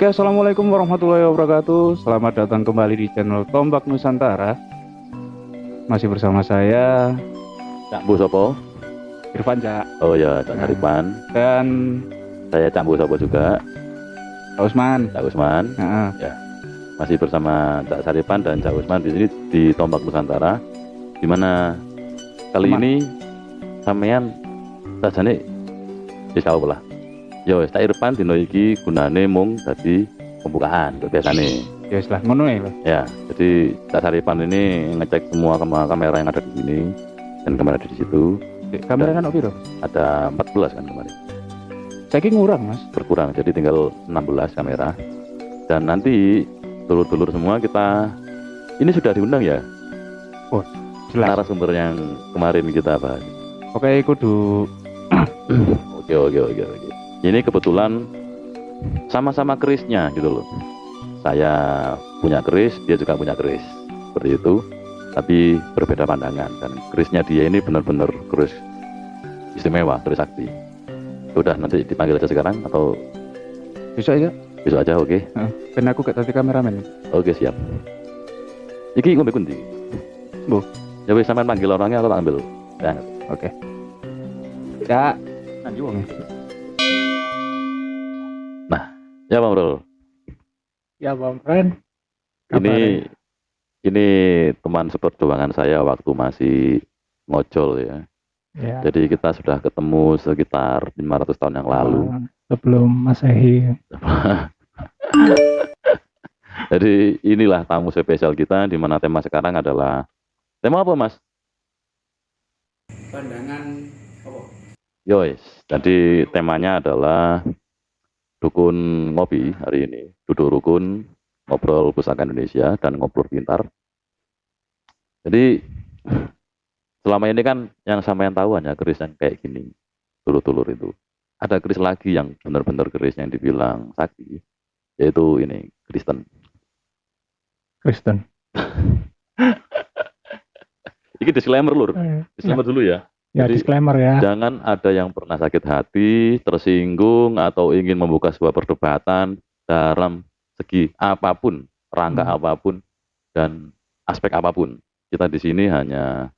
Oke, assalamualaikum warahmatullahi wabarakatuh. Selamat datang kembali di channel Tombak Nusantara. Masih bersama saya, Cak Bu Sopo. Irfan Cak, Oh ya, Cak Saripan. dan Saya Cak Bu Sopo juga, Cak Usman. Cak Usman. Nah, Ya, masih bersama Cak Saripan dan Cak Usman di sini di Tombak Nusantara. Dimana kali Teman. ini sampean sajane wis tau lah. Yo, Cak Irfan dino iki gunane mung dadi pembukaan biasane. ya setelah ngono ya. Ya, jadi Cak Saripan ini ngecek semua kamera yang ada di sini dan kamera di situ. Kamera kan oke, Ada 14 kan kemarin. saya kira ngurang mas. Berkurang, jadi tinggal 16 kamera. Dan nanti dulur-dulur semua kita ini sudah diundang ya Oh, jelas. narasumber yang kemarin kita bahas. Oke, kudu Oke. Ini kebetulan sama-sama kerisnya gitu loh. Saya punya keris, dia juga punya keris, seperti itu. Tapi berbeda pandangan, dan kerisnya dia ini benar-benar keris istimewa, keris sakti. Udah, nanti dipanggil aja sekarang atau bisa ya. besok aja? Oke. Ben aku gak tadi kameramen. Oke, siap. Iki ngombe kundi. Bu. Ya wis sampean panggil orangnya atau tak ambil? Ya. Oke. Ya, Ya Bang Bro. ya Bang Fren. Ini teman seperjuangan saya waktu masih ngojol ya. Ya. Jadi kita sudah ketemu sekitar 500 tahun yang lalu. Sebelum Masehi. Jadi inilah tamu spesial kita, di mana tema sekarang adalah tema apa Mas? Pandangan apa? Yois. Jadi temanya adalah dukun ngopi hari ini. Duduk rukun, ngobrol pusaka Indonesia dan ngobrol pintar. Jadi selama ini kan yang sampean tahu hanya keris yang kayak gini, tulur-tulur itu. Ada keris lagi yang benar-benar keris yang dibilang sakti, yaitu ini Kristen. Ini disclaimer lur, disclaimer dulu ya. Ya, Jadi, disclaimer ya. Jangan ada yang pernah sakit hati, tersinggung, atau ingin membuka sebuah perdebatan dalam segi apapun, rangka apapun, dan aspek apapun. Kita di sini hanya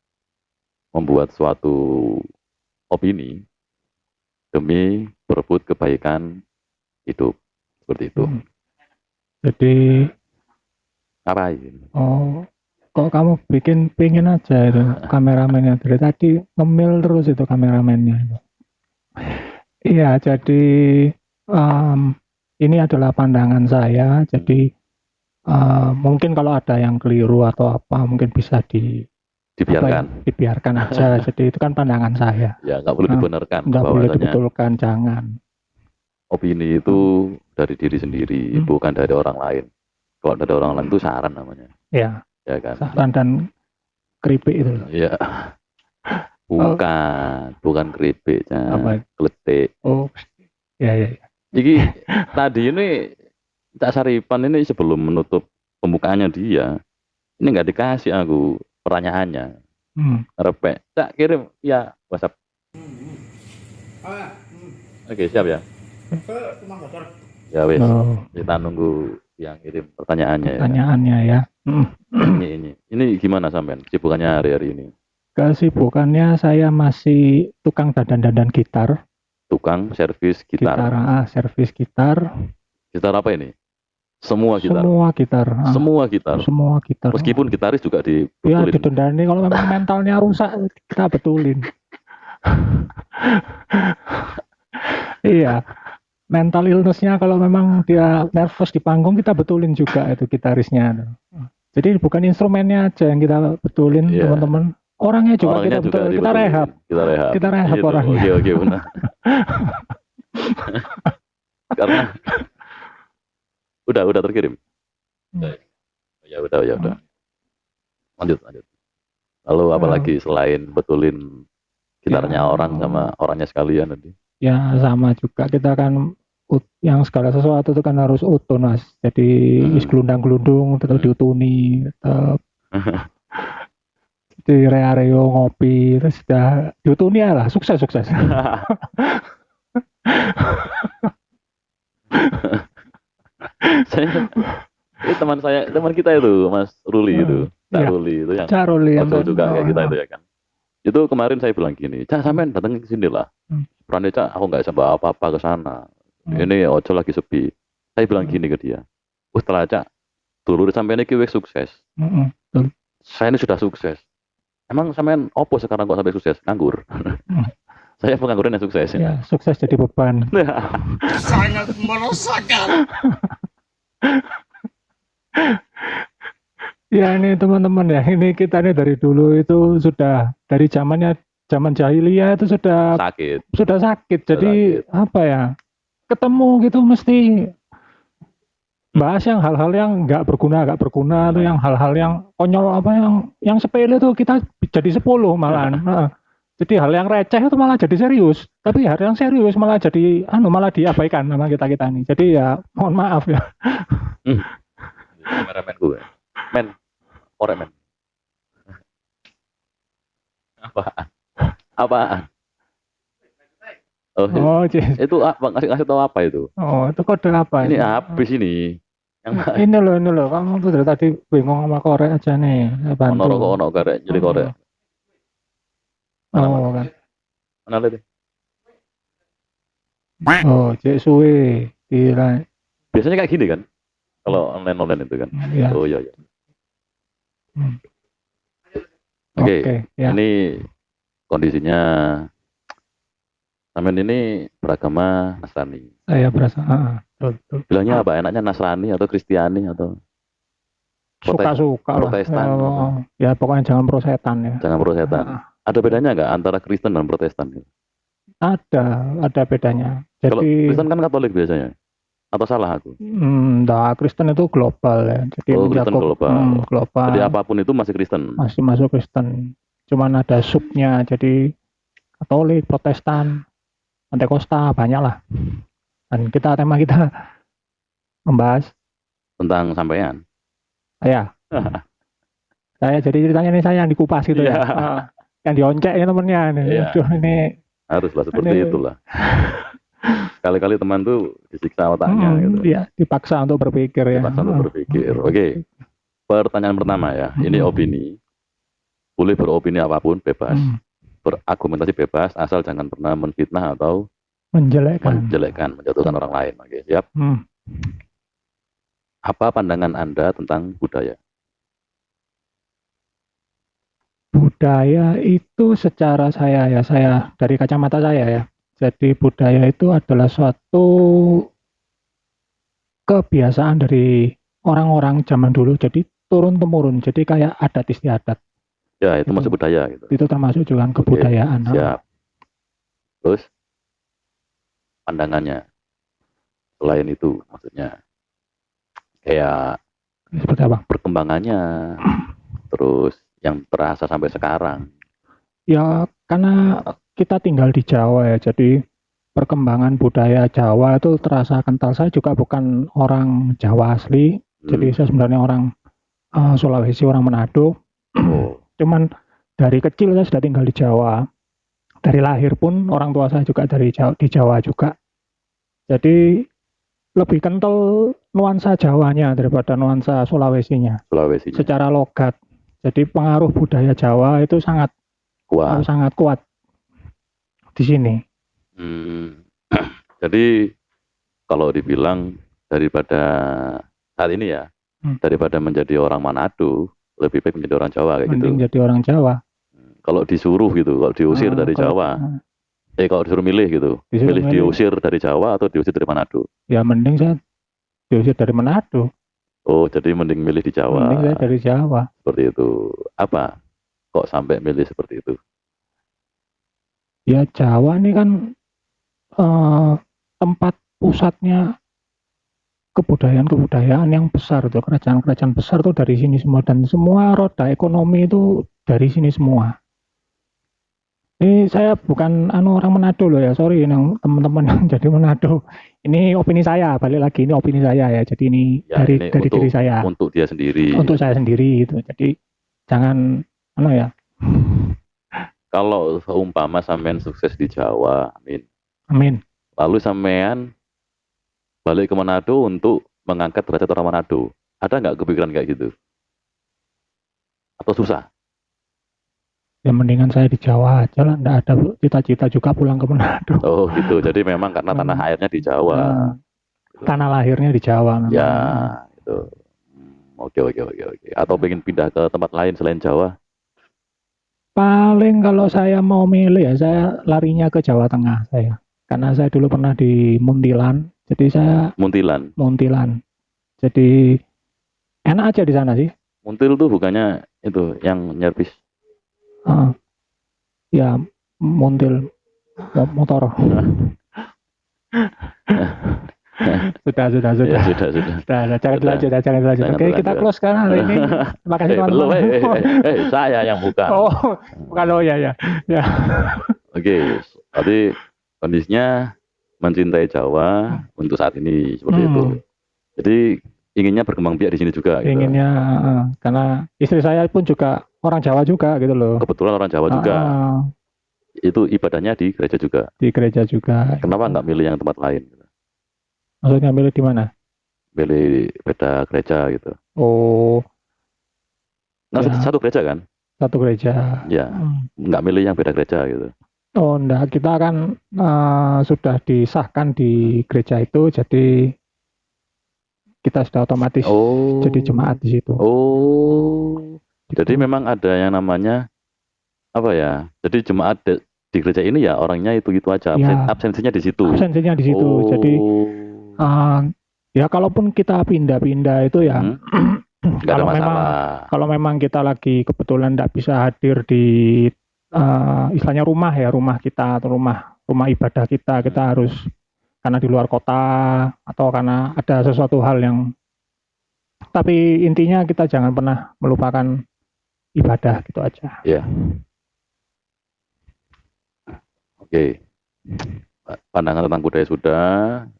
membuat suatu opini demi berebut kebaikan hidup. Seperti itu. Jadi, Apa ini? kok kamu pingin aja itu kameramennya dari tadi ngemil terus itu kameramennya itu. Iya, jadi ini adalah pandangan saya. Jadi mungkin kalau ada yang keliru atau apa mungkin bisa Dibiarkan. dibiarkan aja. Jadi itu kan pandangan saya. Ya, nggak perlu dibenarkan. Nggak boleh bahwasanya dibetulkan, jangan. opini itu dari diri sendiri, bukan dari orang lain. Kalau dari orang lain itu saran namanya. Ya, Ya kan? saran dan keripik itu. Ya. Bukan keripiknya. Apa? Kletik. Oh, ya. Jadi tadi ini Cak Saripan ini sebelum menutup pembukaannya dia, ini nggak dikasih aku pertanyaannya. Repek. Cak kirim ya WhatsApp. Oke, siap ya. Ya wes, kita nunggu yang kirim pertanyaannya ya. Pertanyaannya ya. Ini gimana sampean sibukannya hari-hari ini? Kesibukannya saya masih tukang dandan gitar. Tukang servis gitar. Servis gitar. Gitar apa ini? Semua gitar. Semua gitar. Semua gitar. Meskipun gitaris juga ya, dibetulin. didendani kalau memang mentalnya rusak kita betulin. Iya. Mental illness-nya kalau memang dia nervous di panggung kita betulin juga itu gitarisnya. Jadi bukan instrumennya aja yang kita betulin, teman-teman. Orangnya juga kita betulin. Kita rehab. Kita rehab gitu, orangnya. Oke, benar. Karena udah terkirim. Ya udah. Lanjut. Lalu apalagi selain betulin gitarnya orang sama orangnya sekalian nanti? Ya sama juga, kita kan yang segala sesuatu itu kan harus utuh mas. Jadi gelundang-gelundung tetap diutuni, tetap di reo ngopi terus sudah diutuni ya lah, sukses. Ini teman kita itu, Mas Ruli itu, Cak Iya. Ruli itu yang Cak Ruli yang ojol juga kayak kita oh, itu ya kan. Itu kemarin saya bilang gini, Cak sampean datang ke sini lah. Peran Cak, aku nggak bisa bawa apa-apa ke sana. Ini ojol lagi sepi. Saya bilang gini ke dia, setelah Cak, dulu sampean ini wis sukses. betul. Saya ini sudah sukses. Emang sampean opo sekarang kok sampai sukses? Nganggur. Saya pengangguran yang sukses. Ya, sukses jadi beban. Sangat meresahkan. Ya ini teman-teman ya, ini kita nih dari dulu itu sudah dari zaman jahiliyah itu sudah Sakit. sakit. Jadi apa ya? Ketemu gitu mesti bahas yang hal-hal yang nggak berguna tuh, yang hal-hal yang konyol apa yang sepele tuh kita jadi 10 malahan. Nah, jadi hal yang receh itu malah jadi serius. Tapi hal yang serius malah jadi malah diabaikan sama kita ini. Jadi ya mohon maaf ya. Kameramen gue. Men, korek men. Apaan? Oh, itu apa? Ngasih tahu apa itu? Oh, itu kode apa? Ini habis ini. Ini loh, kamu tuh dari tadi bingung sama korek aja nih. Bantu. Ono korek, jadi korek. Oh, kan. Mana lihat? Oh, cek suwe. Gila. Biasanya kayak gini kan? Kalau online itu kan? Ya. Oh iya. Oke, ya. Ini kondisinya Samen ini beragama Nasrani. Saya berasa, betul. Bilangnya apa? Enaknya Nasrani atau Kristiani atau suka-suka lah. Protestan? Ya pokoknya jangan prosetan ya. Jangan prosetan. Ada bedanya nggak antara Kristen dan Protestan? Ada bedanya. Jadi kalau Kristen kan Katolik biasanya. Atau salah aku? Kristen itu global ya. Jadi Kristen global. Global. Jadi apapun itu masih Kristen. Masih masuk Kristen. Cuman ada subnya. Jadi Katolik, Protestan, Pentakosta, banyak lah. Dan tema kita membahas tentang sampean. Saya jadi ceritanya ini saya yang dikupas gitu ya. Yang dioncek ini temennya nih. Aduh, ini haruslah seperti itulah. Kali-kali teman tuh disiksa otaknya gitu. Iya, dipaksa untuk berpikir ya. Dipaksa untuk berpikir. Oke. Pertanyaan pertama ya. Ini opini. Boleh beropini apapun, bebas. Berargumentasi bebas, asal jangan pernah menfitnah atau menjelekkan, menjatuhkan orang lain. Oke, siap. Apa pandangan Anda tentang budaya? Budaya itu secara saya dari kacamata saya ya. Jadi budaya itu adalah suatu kebiasaan dari orang-orang zaman dulu. Jadi turun temurun. Jadi kayak adat istiadat. Ya, itu masuk budaya gitu. Itu termasuk juga kebudayaan. Siap. Terus pandangannya selain itu maksudnya kayak seperti apa? Perkembangannya terus yang terasa sampai sekarang. Ya, karena kita tinggal di Jawa ya, jadi perkembangan budaya Jawa itu terasa kental. Saya juga bukan orang Jawa asli, jadi saya sebenarnya orang Sulawesi, orang Manado. Cuman dari kecil saya sudah tinggal di Jawa. Dari lahir pun orang tua saya juga di Jawa juga. Jadi lebih kental nuansa Jawanya daripada nuansa Sulawesinya. Secara logat. Jadi pengaruh budaya Jawa itu sangat kuat di sini. Jadi kalau dibilang daripada saat ini ya, daripada menjadi orang Manado, lebih baik menjadi orang Jawa kayak gitu. Mending jadi orang Jawa. Kalau disuruh gitu, kalau diusir dari Jawa, kalau disuruh milih gitu, milih diusir dari Jawa atau diusir dari Manado? Ya mending saya diusir dari Manado. Oh, jadi mending milih di Jawa. Mending saya dari Jawa. Seperti itu. Apa? Kok sampai milih seperti itu? Ya Jawa ini kan tempat pusatnya kebudayaan yang besar tuh, kerajaan-kerajaan besar tuh dari sini semua, dan semua roda ekonomi itu dari sini semua. Ini saya bukan orang Manado loh ya, sorry yang teman-teman yang jadi Manado. Ini opini saya, balik lagi ini opini saya ya. Jadi ini ya, dari diri saya. Untuk dia sendiri. Untuk saya sendiri itu. Jadi jangan ya. Kalau seumpama sampean sukses di Jawa, amin. Amin. Lalu sampean balik ke Manado untuk mengangkat derajat orang Manado. Ada nggak kepikiran kayak gitu? Atau susah? Ya mendingan saya di Jawa aja lah, nggak ada cita-cita juga pulang ke Manado. Oh gitu. Jadi memang karena tanah airnya di Jawa. Tanah lahirnya di Jawa memang. Ya, itu. Oke. Atau pengen pindah ke tempat lain selain Jawa? Paling kalau saya mau milih ya saya larinya ke Jawa Tengah saya. Karena saya dulu pernah di Muntilan, jadi saya Muntilan. Jadi enak aja di sana sih. Muntil tuh bukannya itu yang nyervis. Ya Muntil motor. Sudah. Ya, sudah. Jangan dilanjut. Oke, kita close sekarang hari ini. Terima kasih Belum, teman-teman. saya yang buka. Oh, bukan ya. Oke, tadi kondisinya mencintai Jawa untuk saat ini seperti itu. Jadi inginnya berkembang biak di sini juga. Gitu. Inginnya, karena istri saya pun juga orang Jawa juga gitu loh. Kebetulan orang Jawa juga. Itu ibadahnya di gereja juga. Di gereja juga. Kenapa nggak milih yang tempat lain? Maksudnya milih di mana? Milih beda gereja gitu. Oh. Nggak Ya. satu gereja kan? Satu gereja. Ya. Nggak milih yang beda gereja gitu. Oh, enggak. Kita kan sudah disahkan di gereja itu, jadi kita sudah otomatis jadi jemaat di situ. Oh. Jadi memang ada yang namanya apa ya? Jadi jemaat di gereja ini ya orangnya itu aja. Absensinya di situ. Absensinya di situ. Jadi ya kalaupun kita pindah-pindah itu ya kalau memang kita lagi kebetulan tidak bisa hadir di istilahnya rumah kita atau rumah ibadah kita harus karena di luar kota atau karena ada sesuatu hal yang, tapi intinya kita jangan pernah melupakan ibadah gitu aja. Ya. Oke. Pandangan tentang budaya sudah,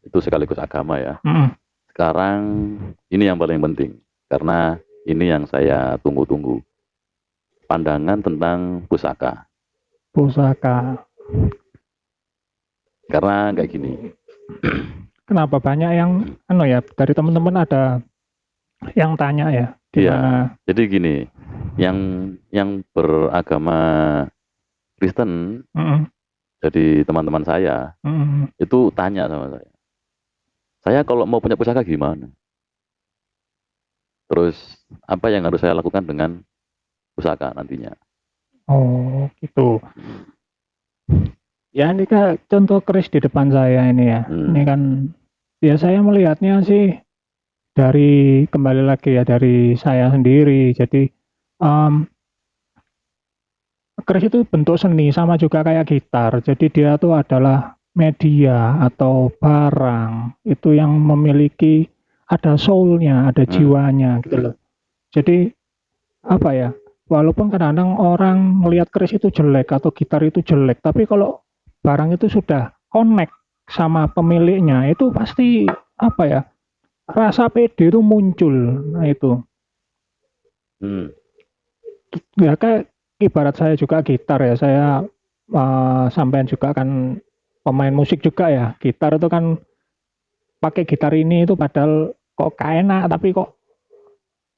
itu sekaligus agama ya. Sekarang ini yang paling penting, karena ini yang saya tunggu-tunggu. Pandangan tentang pusaka. Karena kayak gini. Kenapa banyak yang ya dari teman-teman ada yang tanya ya? Iya. Jadi gini, yang beragama Kristen. Jadi teman-teman saya itu tanya sama saya kalau mau punya pusaka gimana? Terus apa yang harus saya lakukan dengan pusaka nantinya? Oh gitu. Ya ini kan contoh keris di depan saya ini ya. Ini kan ya saya melihatnya sih kembali lagi ya dari saya sendiri. Jadi keris itu bentuk seni sama juga kayak gitar. Jadi dia tuh adalah media atau barang itu yang memiliki ada soul-nya, ada jiwanya gitu loh. Jadi apa ya? Walaupun kadang-kadang orang melihat keris itu jelek atau gitar itu jelek, tapi kalau barang itu sudah connect sama pemiliknya itu pasti apa ya? Rasa pede itu muncul. Nah itu. Ya kayak ibarat saya juga gitar ya, saya sampean juga kan pemain musik juga ya, gitar itu kan pakai gitar ini itu padahal kok enak tapi kok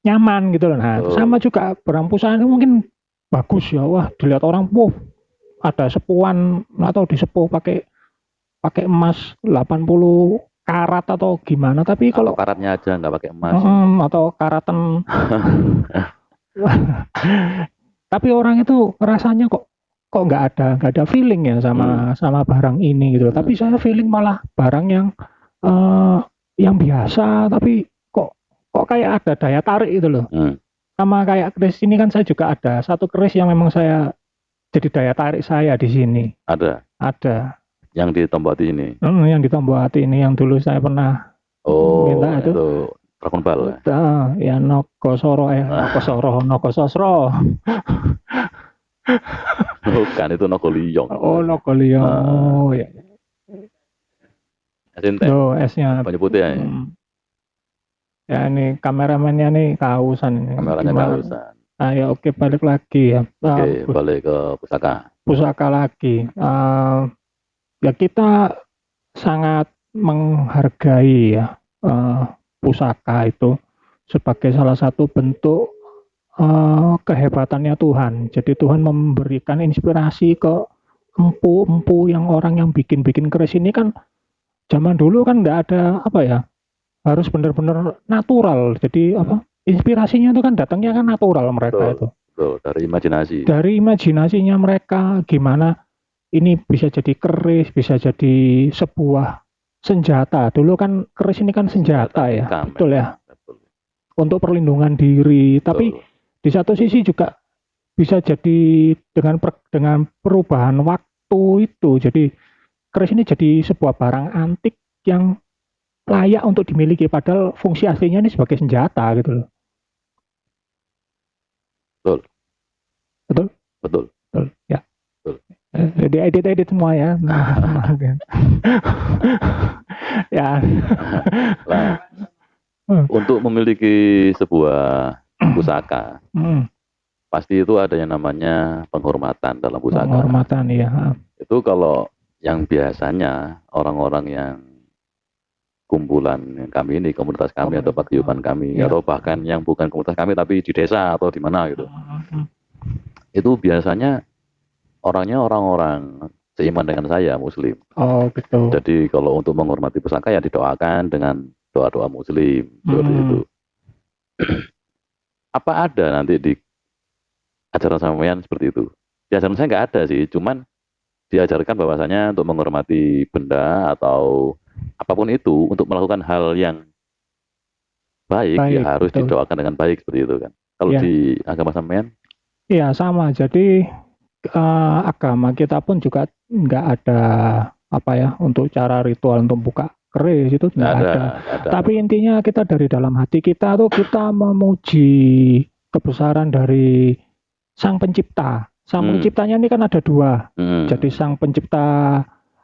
nyaman gitu loh. Nah sama juga barang pusaka mungkin bagus ya, wah dilihat orang, ada sepuan atau disepuh pakai emas 80 karat atau gimana, tapi kalau karatnya aja nggak pakai emas atau karatan tapi orang itu rasanya kok nggak ada feeling ya sama barang ini gitu. Tapi saya feeling malah barang yang biasa tapi kok kayak ada daya tarik gitu loh. Sama kayak keris ini kan saya juga ada satu keris yang memang saya jadi daya tarik saya di sini. Ada. Yang di Tombok Hati ini. Yang di Tombok Hati ini yang dulu saya pernah minta itu. Dragon Ball. Ya Nogosoro. Bukan, itu Nogoliong. Oh, Nogoliong. Oh, ya. S-nya. Banyak putih ya. Ya ini kameramennya nih kehausan ini. Kameranya kehausan. Ya oke, balik lagi ya. Oke, balik ke pusaka. Pusaka lagi. Ya kita sangat menghargai ya pusaka itu sebagai salah satu bentuk kehebatannya Tuhan. Jadi Tuhan memberikan inspirasi ke empu-empu yang orang yang bikin-bikin keris ini kan zaman dulu kan nggak ada apa ya, harus benar-benar natural. Jadi apa, inspirasinya itu kan datangnya kan natural mereka itu. Betul, dari imajinasi. Dari imajinasinya mereka gimana ini bisa jadi keris, bisa jadi sebuah senjata. Dulu kan keris ini kan senjata ya, betul ya. Betul. Untuk perlindungan diri. Tapi di satu sisi juga bisa jadi dengan perubahan waktu itu. Jadi keris ini jadi sebuah barang antik yang layak untuk dimiliki. Padahal fungsi aslinya ini sebagai senjata gitu loh. Betul. Betul? Betul. Betul. Ya. Betul. Jadi edit semua ya. Ya. Nah, untuk memiliki sebuah pusaka, pasti itu ada yang namanya penghormatan dalam pusaka. Penghormatan, iya. Itu kalau yang biasanya orang-orang yang kumpulan kami ini, komunitas kami atau paguyuban kami, atau bahkan yang bukan komunitas kami tapi di desa atau di mana gitu, itu biasanya orangnya orang-orang seiman dengan saya, Muslim. Oh, betul. Jadi kalau untuk menghormati pusaka ya didoakan dengan doa-doa Muslim seperti itu. Apa ada nanti di ajaran sampean seperti itu? Di ajaran saya nggak ada sih, cuman diajarkan bahwasanya untuk menghormati benda atau apapun itu untuk melakukan hal yang baik ya harus didoakan dengan baik seperti itu kan. Kalau di agama sampean? Iya sama. Jadi agama kita pun juga nggak ada apa ya untuk cara ritual untuk buka keris itu nggak ada. Tapi intinya kita dari dalam hati kita tuh kita memuji kebesaran dari Sang Pencipta. Sang Penciptanya ini kan ada dua. Jadi Sang Pencipta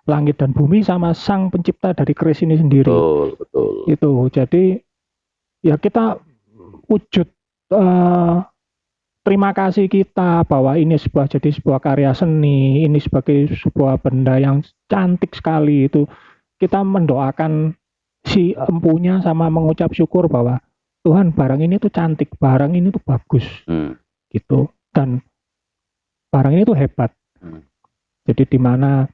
langit dan bumi sama Sang Pencipta dari keris ini sendiri. Betul. Itu jadi ya kita wujud terima kasih kita bahwa ini jadi sebuah karya seni, ini sebagai sebuah benda yang cantik sekali itu. Kita mendoakan si empunya sama mengucap syukur bahwa Tuhan barang ini tuh cantik, barang ini tuh bagus, gitu. Dan barang ini tuh hebat. Jadi di mana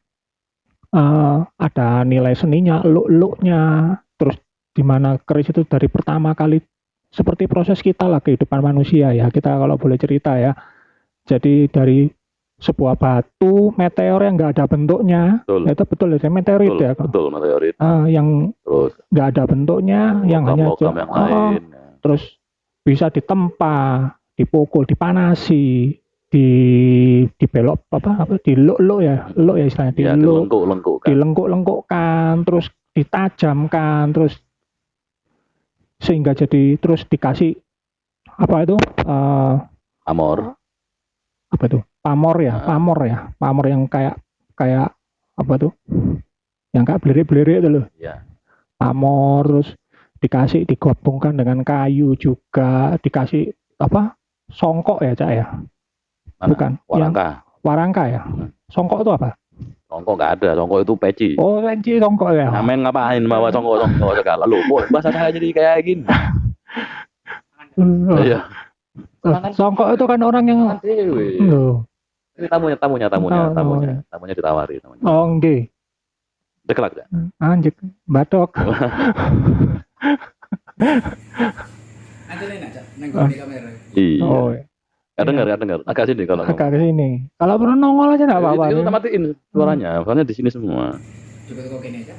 ada nilai seninya, look-looknya, terus di mana keris itu dari pertama kali seperti proses kita lah kehidupan manusia ya, kita kalau boleh cerita ya. Jadi dari sebuah batu meteor yang nggak ada bentuknya, itu betul ya meteorit ya. Betul meteorit. Yang nggak ada bentuknya, yang hanya terus bisa ditempa, dipukul, dipanasi, dibelok diluk-luk ya istilahnya, dilengkuk-lengkukkan, terus ditajamkan, terus sehingga jadi terus dikasih apa itu pamor yang kayak apa tuh yang kayak belirik-belirik itu loh pamor, terus dikasih digabungkan dengan kayu juga, dikasih apa songkok ya Cak ya. Bukan warangka ya. Songkok itu apa? Songkok nggak ada, songkok itu peci. Oh, peci songkok ya. Ngamen ngapain bawa songkok segala? Lu, bahasa saya jadi kayak gini. Iya. Songkok itu kan orang yang ini tamunya ditawari. Oh, nggih. Dekelak ya? Anjir, batok. Iya. Oh. Dengar. Agak sini kalau agak sini. Kalau perlu nongol aja enggak apa-apa. Itu matiin suaranya, soalnya di sini semua. Coba kok gini aja.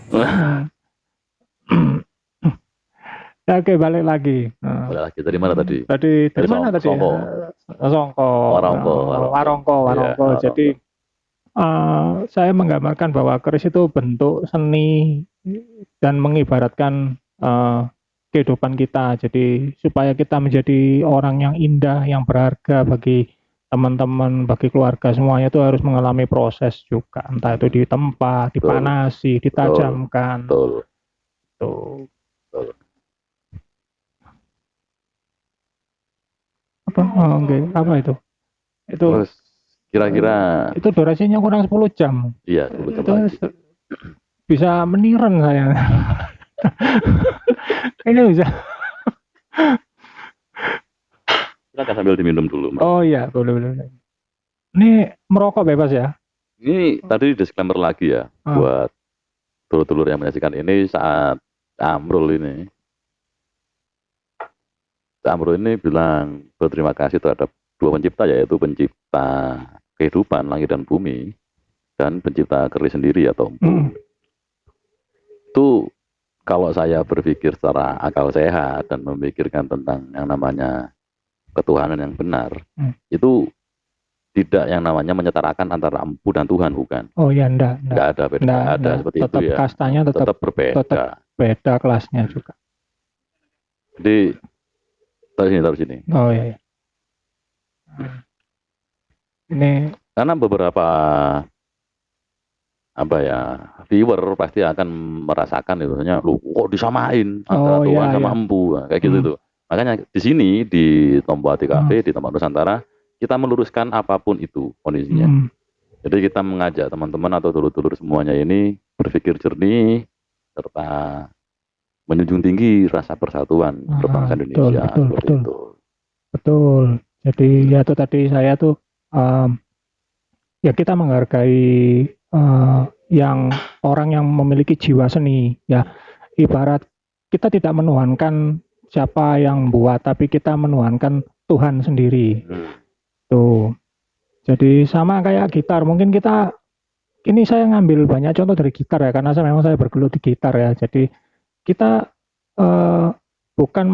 Ya, oke, balik lagi. Balik lagi dari mana tadi? Dari mana tadi? Songko. Warongko. Jadi saya menggambarkan bahwa keris itu bentuk seni dan mengibaratkan kehidupan kita. Jadi supaya kita menjadi orang yang indah, yang berharga bagi teman-teman, bagi keluarga, semuanya itu harus mengalami proses juga. Entah itu ditempa, dipanasi, ditajamkan. Betul. Apa itu? Itu terus kira-kira itu durasinya kurang 10 jam. Iya, 10 jam lagi. Bisa meniran saya. Ini bisa. Silakan sambil diminum dulu. Oh iya, boleh. Ini merokok bebas ya? Ini tadi disclaimer lagi ya, buat dulur-dulur yang menyaksikan ini saat Amrul ini. Amrul ini bilang berterima kasih terhadap dua pencipta, yaitu pencipta kehidupan langit dan bumi dan pencipta keris sendiri atau empu. Itu kalau saya berpikir secara akal sehat dan memikirkan tentang yang namanya ketuhanan yang benar, itu tidak yang namanya menyetarakan antara empu dan Tuhan, bukan. Oh ya, enggak ada beda, enggak ada seperti tetap itu ya. Kastanya tetap berbeda. Tetap beda kelasnya juga. Jadi taruh sini. Oh iya. Ini karena beberapa viewer pasti akan merasakan itu, lu kok disamain antara Tuhan sama empu kayak gitu tuh. Makanya di sini di Tompoati Cafe di tempat Nusantara kita meluruskan apapun itu kondisinya. Jadi kita mengajak teman-teman atau dulur-dulur semuanya ini berpikir jernih serta menjunjung tinggi rasa persatuan berbangsa Indonesia. Betul. Jadi ya itu tadi saya tuh ya kita menghargai yang orang yang memiliki jiwa seni ya. Ibarat kita tidak menuhankan siapa yang buat, tapi kita menuhankan Tuhan sendiri. Tuh. Jadi sama kayak gitar, mungkin ini saya ngambil banyak contoh dari gitar ya, karena memang saya bergelut di gitar ya. Jadi kita bukan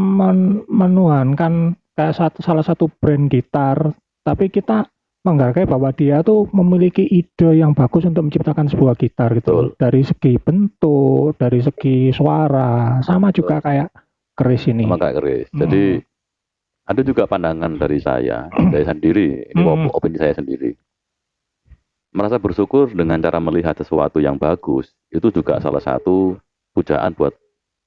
menuhankan kayak salah satu brand gitar, tapi kita menghargai bahwa dia tuh memiliki ide yang bagus untuk menciptakan sebuah gitar gitu. Dari segi bentuk, dari segi suara, sama juga kayak keris ini. Sama kayak keris. Jadi ada juga pandangan dari saya sendiri, ini opini saya sendiri. Merasa bersyukur dengan cara melihat sesuatu yang bagus, itu juga salah satu pujaan buat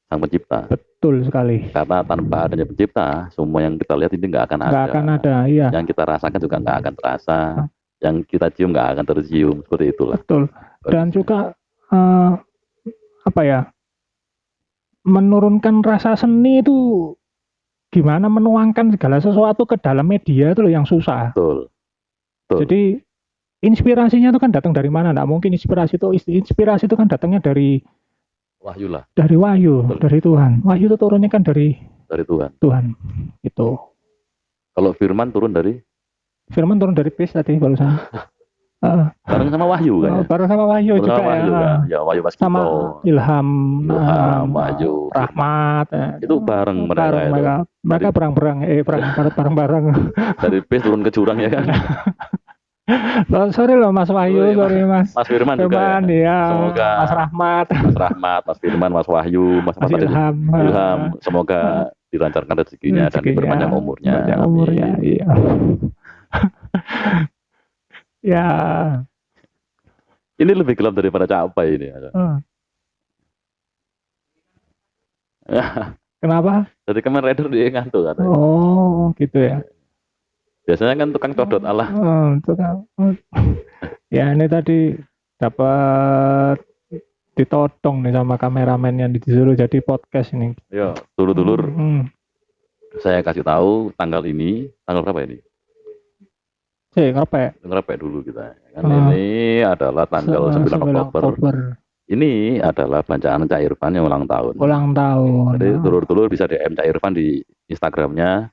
sang pencipta. Betul sekali. Karena tanpa adanya pencipta, semua yang kita lihat ini nggak akan ada. Nggak akan ada, iya. Yang kita rasakan juga nggak akan terasa, yang kita cium nggak akan tercium, seperti itulah. Betul. Dan juga menurunkan rasa seni itu gimana menuangkan segala sesuatu ke dalam media itu loh yang susah. Betul. Jadi inspirasinya itu kan datang dari mana? Nggak mungkin inspirasi itu kan datangnya dari wahyu lah. Dari wahyu, dari Tuhan. Wahyu itu turunnya kan dari Tuhan. Itu. Kalau firman turun dari? Firman turun dari Pis tadi barusan. Bareng sama wahyu kan? Bareng sama wahyu juga wahyu, ya. Ya wahyu pas sama ilham, wahyu, rahmat. Itu bareng mereka. Mereka bareng-bareng. Dari Pis turun ke jurang ya kan? Sorry loh Mas Wahyu, sorry Mas. Mas Firman juga ya. Semoga Mas Rahmat, Mas Firman, Mas Wahyu, Mas Ilham. Semoga dilancarkan rezekinya dan diperpanjang umurnya. Iya. Ya. Ini lebih gelap daripada capai ini. Kenapa? Dari Kamen Rider dia ngantuk katanya. Oh, gitu ya. Biasanya kan tukang codot Allah. Ya ini tadi dapat ditodong nih sama kameramen yang disuruh jadi podcast ini. Yo, dulur-dulur. Saya kasih tahu tanggal berapa ini? Ngerepek dulu kita. Kan ini adalah tanggal 9 Oktober. Ini adalah bacaan Cak Irfan yang ulang tahun. Jadi dulur-dulur bisa DM Cak Irfan di Instagramnya.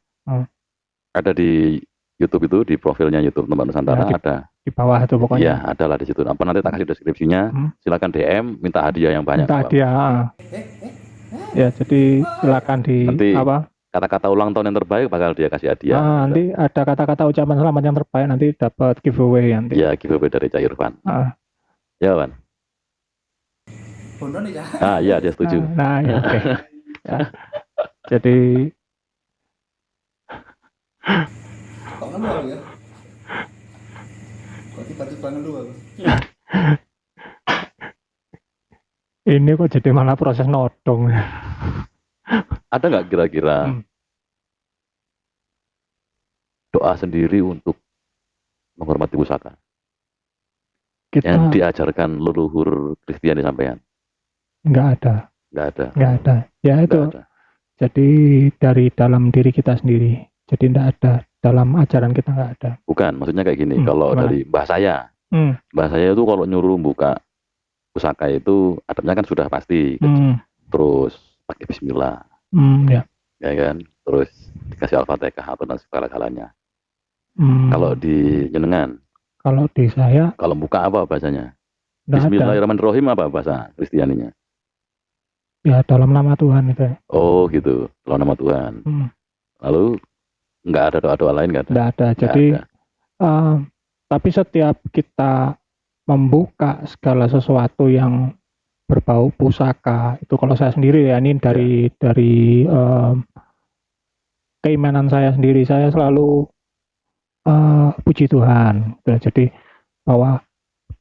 Ada di YouTube itu, di profilnya YouTube Tempat Nusantara ya, ada. Di bawah itu pokoknya. Iya, ada lah di situ. Apa nanti tak kasih deskripsinya. Silakan DM, minta hadiah yang banyak. Minta hadiah. Ya, jadi silakan nanti, kata-kata ulang tahun yang terbaik bakal dia kasih hadiah. Nanti ada kata-kata ucapan selamat yang terbaik, nanti dapat giveaway nanti. Iya, giveaway dari Cak Irfan. Ya, Wan. Iya, dia setuju. Ya, oke. Ya. Jadi ngeluar ya? Kok tiba-tiba ngeluar? Ini kok jadi malah proses nodong. Ada nggak kira-kira doa sendiri untuk menghormati pusaka? Yang diajarkan leluhur Kristiani sampean? Nggak ada. Nggak ada. Ya Nggak itu. ada. Jadi dari dalam diri kita sendiri. Jadi nggak ada. Dalam ajaran kita nggak ada. Bukan, maksudnya kayak gini. Kalau Gimana? dari mbah saya Hmm, itu kalau nyuruh buka pusaka itu adabnya kan sudah pasti. hmm, Terus pakai Bismillah, ya. ya kan? Terus dikasih Al-Fatihah atau dan segala-galanya. Hmm, Kalau di jenengan, kalau di saya kalau buka apa bahasanya? nggak ada. Bismillahirrahmanirrahim apa bahasa Kristianinya? Ya dalam nama Tuhan itu. Oh gitu, kalau nama Tuhan. Hmm, Lalu nggak ada doa-doa lain nggak ada? nggak ada. Nggak Jadi ada. tapi setiap kita membuka segala sesuatu yang berbau pusaka itu kalau saya sendiri ya ini dari keimanan saya sendiri saya selalu puji Tuhan. Jadi bahwa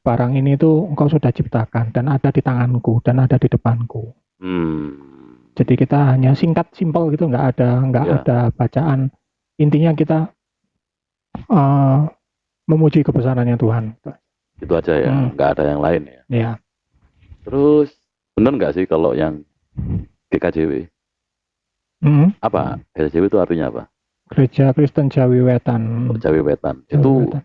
barang ini tuh engkau sudah ciptakan dan ada di tanganku dan ada di depanku. Jadi kita hanya singkat simpel gitu nggak ada bacaan. Intinya kita memuji kebesarannya Tuhan. Itu aja ya, nggak ada yang lain ya. Ya. Terus bener nggak sih kalau yang GKJW? Apa GKJW itu artinya apa? Gereja Kristen Jawi Wetan. Jawi Wetan. Jawi Itu Wetan.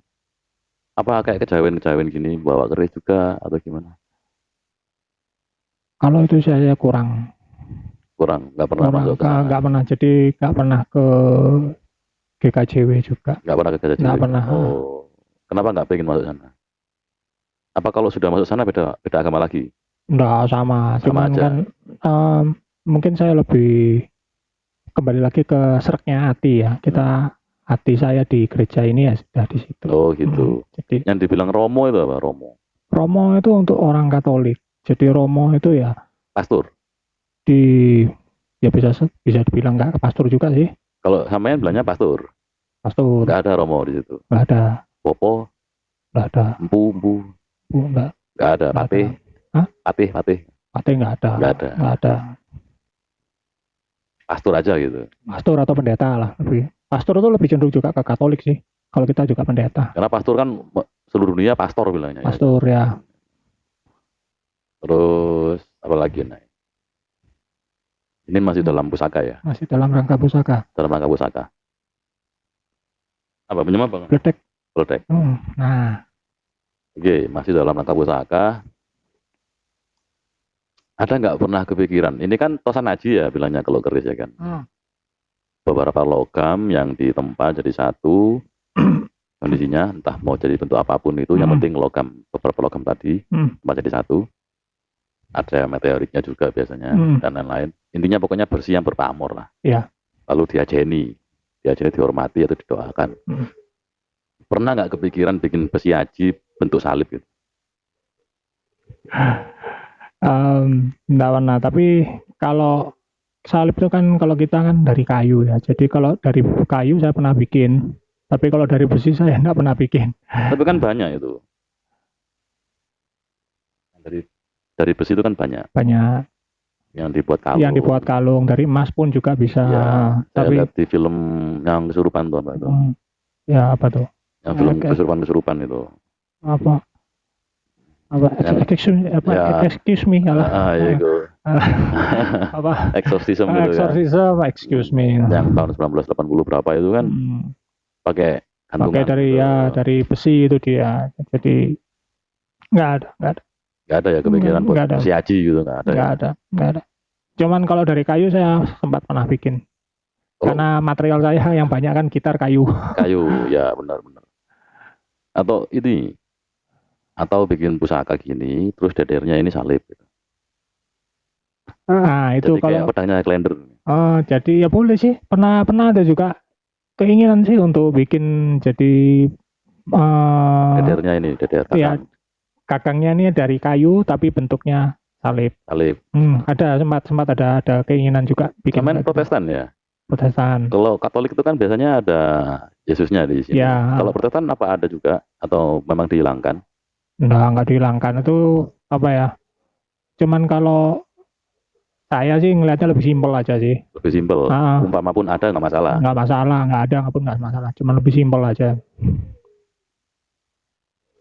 apa kayak kejawen gini bawa keris juga atau gimana? Kalau itu saya kurang Nggak pernah masuk ke sana. nggak pernah, jadi nggak pernah ke GKJW juga. Nggak pernah ke GKJW. Nggak pernah. Oh, kenapa nggak pengen masuk sana? Apa kalau sudah masuk sana beda agama lagi? Nggak sama cuman aja. Kan mungkin saya lebih kembali lagi ke sereknya hati ya. Hati saya di gereja ini ya sudah di situ. Oh gitu. Jadi yang dibilang Romo itu apa? Romo itu untuk orang Katolik. Jadi Romo itu ya pastor. Ya bisa dibilang nggak pastor juga sih. Kalau sampean bilangnya pastor. Pastor. Nggak ada Romo di situ. Nggak ada. Popo. Nggak ada. Empu. Nggak ada. Patih. Hah? Patih. Patih nggak ada. Nggak ada. Pastor aja gitu. Pastor atau pendeta lah lebih. Pastor itu lebih cenderung juga ke Katolik sih. Kalau kita juga pendeta. Karena pastor kan seluruh dunia pastor bilangnya. Pastor ya. Terus apa lagi nih? Ini masih dalam pusaka ya? Masih dalam rangka pusaka. Dalam rangka pusaka. Apa punya apa? Bledek. Nah. Oke, masih dalam rangka pusaka. Ada nggak pernah kepikiran? Ini kan tosan aji ya bilangnya kalau keris ya kan. Beberapa logam yang ditempa jadi satu. Kondisinya entah mau jadi bentuk apapun itu, yang penting beberapa logam tadi tempa jadi satu. Ada meteoritnya juga biasanya dan lain-lain. Intinya pokoknya bersih yang berpamor lah. Ya. Lalu diajeni dihormati atau didoakan. Pernah nggak kepikiran bikin besi aji bentuk salib gitu? Nggak pernah, tapi kalau salib itu kan kalau kita kan dari kayu ya. Jadi kalau dari kayu saya pernah bikin, tapi kalau dari besi saya nggak pernah bikin. Tapi kan banyak itu. Dari besi itu kan banyak. Yang dibuat kalung. Dari emas pun juga bisa. Ya, tapi lihat di film yang kesurupan tuh apa itu? Ya apa tuh? Yang film kesurupan itu. Apa? Excuse me kalau. Iya itu. Apa? Exorcism gitu Exorcism, excuse me. Yang tahun 1980 berapa itu kan pakai gantungan. Dari besi itu dia. Jadi nggak ada. Nggak ada ya kepikiran buat besi aji gitu, nggak ada. Nggak ada. Cuman kalau dari kayu saya sempat pernah bikin. Karena material saya yang banyak kan gitar kayu. Kayu, ya benar. Atau bikin pusaka gini, terus dadernya ini salib. Gitu. Nah itu jadi kalau pedangnya kalender. Jadi ya boleh sih. Pernah ada juga keinginan sih untuk bikin jadi dadernya ini, dader kakang. Ya, kakangnya ini dari kayu tapi bentuknya salib. Ada sempat ada keinginan juga bikin. Namanya Protestan ya? Protestan. Kalau Katolik itu kan biasanya ada Yesusnya di sini. Ya. Kalau Protestan apa ada juga atau memang dihilangkan? Nggak dihilangkan, itu apa ya? Cuman kalau saya sih ngelihatnya lebih simpel aja sih. Lebih simpel. Umpama pun ada nggak masalah. Nggak ada pun nggak masalah. Cuman lebih simpel aja.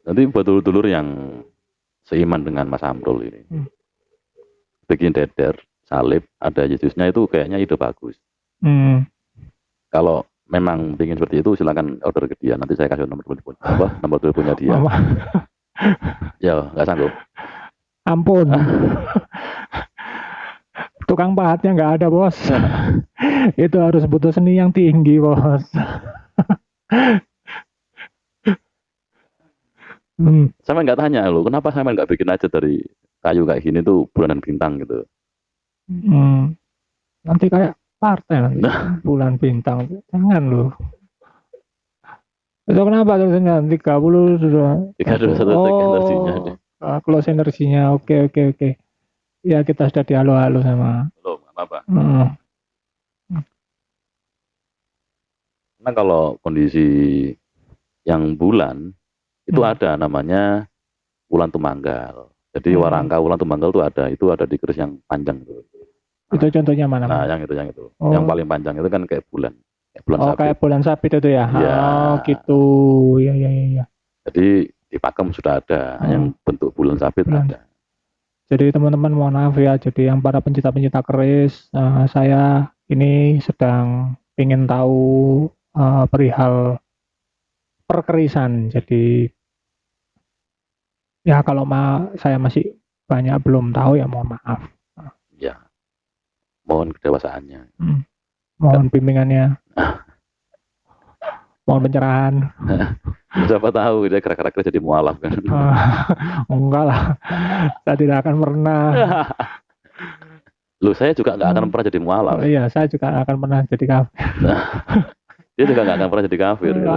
Nanti buat dulur-dulur yang seiman dengan Mas Amrul ini, bikin deder salib, ada Yesusnya, itu kayaknya ide bagus. Kalau memang ingin seperti itu silakan order ke dia, nanti saya kasih nomor teleponnya dia. Ya nggak sanggup. Ampun. Tukang pahatnya nggak ada, bos. Itu harus butuh seni yang tinggi, bos. Saya nggak tanya loh, kenapa saya nggak bikin aja dari kayu kayak gini tuh bulan dan bintang gitu. Nanti kayak partai nanti. Bulan bintang, jangan loh. Itu kenapa tulisannya 30 sudah? 31 energinya. Close energinya, oke. Ya kita sudah di halo-halo sama. Belum apa. Nah kalau kondisi yang bulan itu ada namanya bulan tumanggal. Jadi warangka bulan tumanggal itu ada di keris yang panjang itu. Itu contohnya mana? Nah yang itu. Yang paling panjang itu kan kayak bulan. Sabit. Kayak bulan sabit itu ya. Ya. Gitu. Ya. Jadi di pakem sudah ada yang bentuk bulan sabit ada. Jadi teman-teman mohon maaf ya. Jadi yang para pencinta keris, saya ini sedang ingin tahu perihal perkerisan. Jadi ya kalau saya masih banyak belum tahu ya mohon maaf. Ya. Mohon kedewasaannya. Mohon bimbingannya. Mohon pencerahan. Siapa tahu dia kira-kira jadi mualaf kan. Enggak lah. Saya tidak akan pernah. Loh, saya juga nggak akan pernah jadi mualaf. Iya, saya juga akan pernah jadi kafir. Dia juga nggak akan pernah jadi kafir. Gitu.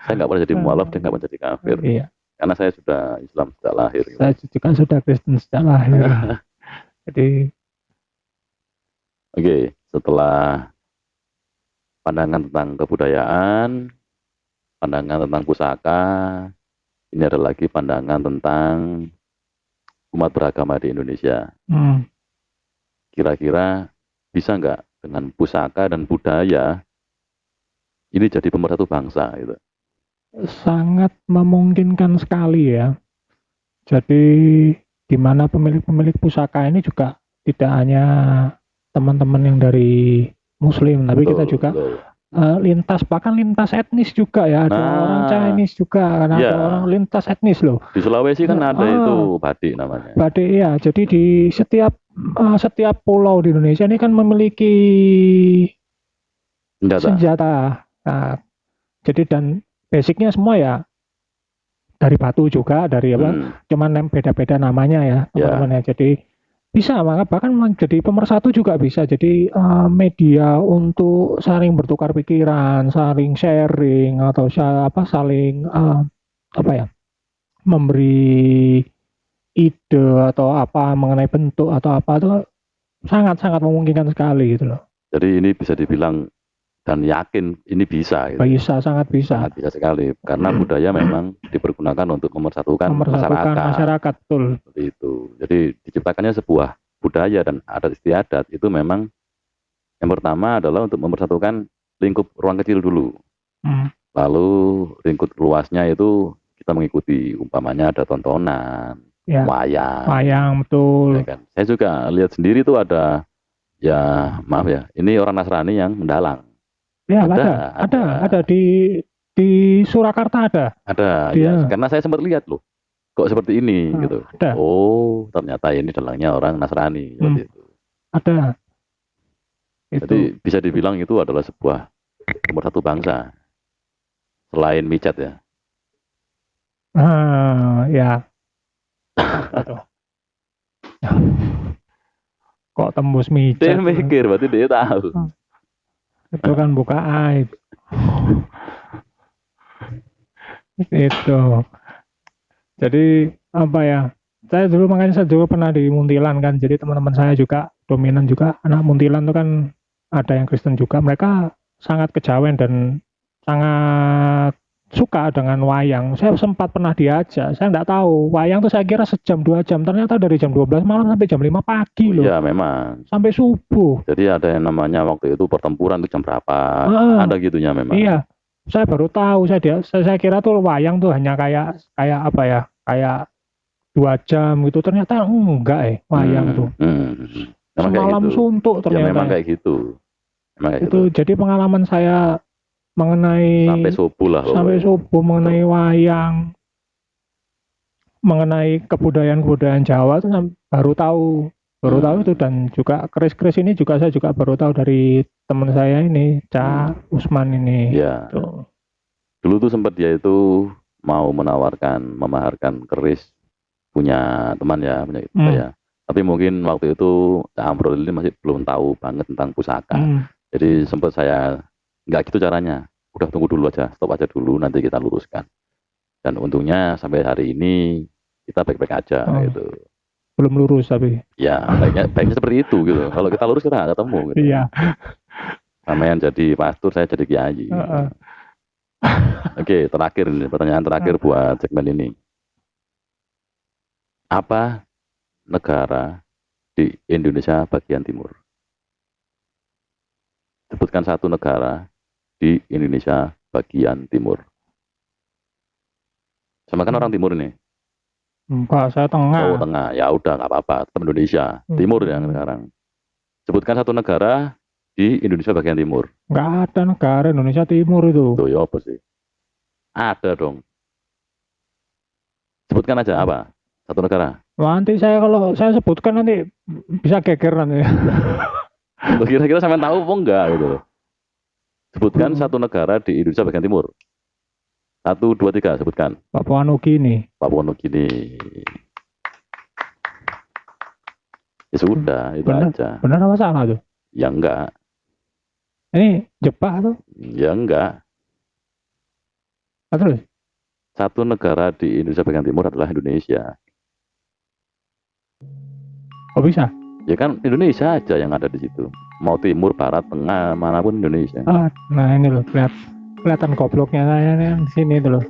Saya nggak pernah jadi mualaf, dia nggak pernah jadi kafir. Iya. Karena saya sudah Islam sejak lahir. Gitu. Saya juga sudah Kristen sejak lahir. Jadi oke, setelah pandangan tentang kebudayaan, pandangan tentang pusaka, ini ada lagi pandangan tentang umat beragama di Indonesia. Kira-kira bisa nggak dengan pusaka dan budaya ini jadi pemersatu bangsa gitu? Sangat memungkinkan sekali ya. Jadi di mana pemilik pusaka ini juga tidak hanya teman-teman yang dari Muslim, tapi kita juga bahkan lintas etnis juga ya. Ada orang Chinese juga, ada orang lintas etnis loh. Di Sulawesi kan ada itu batik namanya. Batik ya. Jadi di setiap pulau di Indonesia ini kan memiliki senjata. Nah, jadi dan basicnya semua ya dari batu juga, dari apa? Cuman beda-beda namanya ya teman-teman ya. Jadi bisa, maka bahkan jadi pemersatu juga bisa. Jadi media untuk saling bertukar pikiran, saling sharing atau saling memberi ide atau apa mengenai bentuk atau apa itu sangat-sangat memungkinkan sekali gitu loh. Jadi ini bisa dibilang dan yakin ini bisa. Gitu. Bisa, sangat bisa. Sangat bisa sekali karena budaya memang dipergunakan untuk memersatukan masyarakat. Betul. Seperti itu. Jadi diciptakannya sebuah budaya dan adat istiadat itu memang yang pertama adalah untuk mempersatukan lingkup ruang kecil dulu. Lalu lingkup luasnya itu kita mengikuti, umpamanya ada tontonan, wayang, betul. Ya kan? Saya juga lihat sendiri tuh ada, ya maaf ya, ini orang Nasrani yang mendalang. Ya ada di Surakarta ada. Ada, ya, karena saya sempat lihat loh, kok seperti ini gitu. Ada. Oh, ternyata ini dalangnya orang Nasrani. Gitu. Ada. Jadi bisa dibilang itu adalah sebuah pemersatu bangsa. Selain micet ya. Ya. Kok tembus micet? Dia mikir, berarti dia tahu. Itu kan buka aib. Itu. Jadi apa ya? Saya dulu pernah di Muntilan kan. Jadi teman-teman saya juga dominan juga anak Muntilan itu kan ada yang Kristen juga. Mereka sangat kejawen dan sangat suka dengan wayang. Saya sempat pernah diajak. Saya nggak tahu. Wayang tuh saya kira sejam 2 jam. Ternyata dari jam 12 malam sampai jam 5 pagi loh. Iya memang. Sampai subuh. Jadi ada yang namanya waktu itu pertempuran itu jam berapa. Ada gitunya memang. Iya. Saya baru tahu. Saya kira tuh wayang tuh hanya kayak apa ya? Kayak 2 jam gitu. Ternyata enggak wayang tuh. Memang kayak semalam gitu. suntuk Ya ternyata. memang kayak gitu. Memang kayak Itu gitu. jadi pengalaman saya mengenai Sampai subuh lah sampai pokoknya. subuh, mengenai wayang, mengenai kebudayaan Jawa itu baru tahu itu, dan juga keris-keris ini juga saya juga baru tahu dari teman saya ini, Cak Usman ini. Ya. Tuh. Dulu tuh sempat dia itu mau memaharkan keris punya teman ya, punya saya. Tapi mungkin waktu itu Cak Amrul ini masih belum tahu banget tentang pusaka. Jadi sempat saya nggak gitu caranya. Udah tunggu dulu aja, stop aja dulu, nanti kita luruskan. Dan untungnya sampai hari ini kita baik-baik aja gitu. Belum lurus tapi. Ya, baiknya seperti itu gitu. Kalau kita lurus kita nggak ketemu gitu. Iya. Sama yang jadi pastor, saya jadi kiai. Oke, terakhir ini, pertanyaan terakhir buat segmen ini. Apa negara di Indonesia bagian timur? Sebutkan satu negara di Indonesia bagian timur. Sama kan orang timur ini. Enggak, saya tengah. Oh, tengah. Ya udah, nggak apa-apa. Tetap Indonesia. Timur yang sekarang. Sebutkan satu negara di Indonesia bagian timur. Nggak ada negara Indonesia Timur itu. Tuh, ya apa sih? Ada dong. Sebutkan aja apa? Satu negara. Nanti kalau saya sebutkan nanti bisa geger nanti. Kira-kira sampean tahu apa enggak gitu. Sebutkan satu negara di Indonesia bagian timur. 1, 2, 3, sebutkan. Papua Nugini. Papua Nugini. Ya sudah, itu Benar, aja. benar apa salah tuh? Ya enggak. Ini Jepang tuh? Ya enggak. Terus? Satu negara di Indonesia bagian timur adalah Indonesia. Oh bisa? Ya kan Indonesia aja yang ada di situ. Mau timur, barat, tengah, manapun Indonesia. Nah ini loh, kelihatan gobloknya saya nih di sini tuh loh.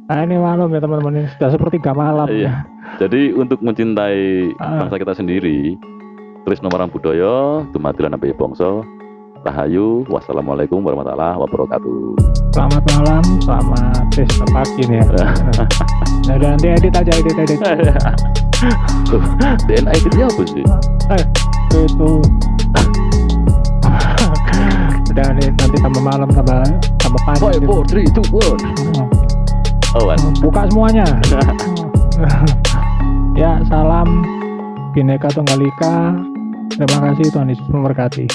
Nah ini malam ya teman-teman, ini sudah sepertiga malam. Iya. Jadi untuk mencintai bangsa kita sendiri, Trisno Marang Budaya, Dumadilan Nabi Bangsa, Rahayu, wassalamualaikum warahmatullahi wabarakatuh. Selamat malam, selamat pagi nih ya. Nah, udah nanti edit aja. Tuh, DNA editnya apa sih? Itu. Udah nih, nanti tambah malam, tambah panjang. 5, 4, 3, 2, 1. Oh, buka semuanya. Ya, salam Bhinneka Tunggal Ika. Terima kasih, Tuhan Yesus memberkati.